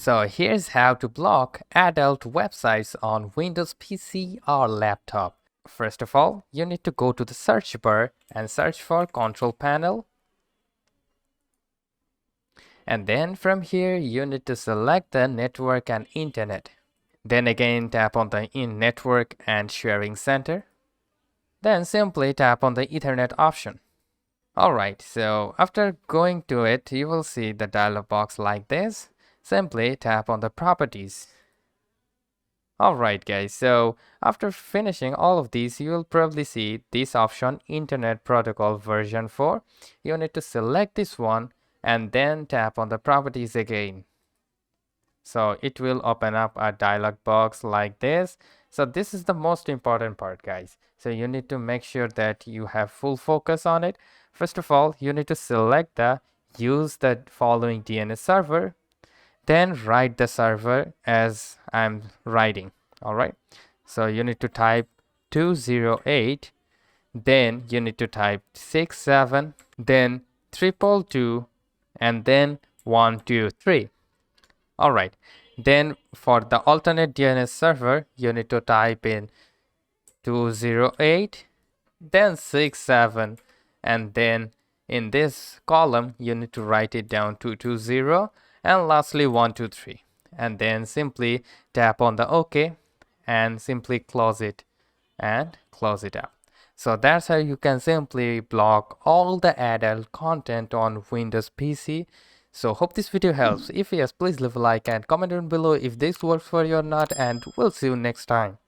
So here's how to block adult websites on Windows PC or laptop. First of all, you need to go to the search bar and search for Control Panel. And then from here, you need to select the Network and Internet. Then again, tap on the Network and Sharing Center. Then simply tap on the Ethernet option. Alright, so after going to it, you will see the dialog box like this. Simply tap on the Properties. Alright guys, so after finishing all of these, you will probably see this option, Internet Protocol version 4. You need to select this one and then tap on the Properties again. So it will open up a dialog box like this. So this is the most important part, guys. So you need to make sure that you have full focus on it. First of all, you need to select the use the following DNS server. Then write the server as I'm writing. All right. So you need to type 208. Then you need to type 67. Then 222. And then 123. All right. Then for the alternate DNS server, you need to type in 208, then 67, and then in this column, you need to write it down 220, and lastly 123. And then simply tap on the OK and simply close it and close it up. So that's how you can simply block all the adult content on Windows PC. So hope this video helps. If yes, please leave a like and comment down below if this works for you or not, and we'll see you next time.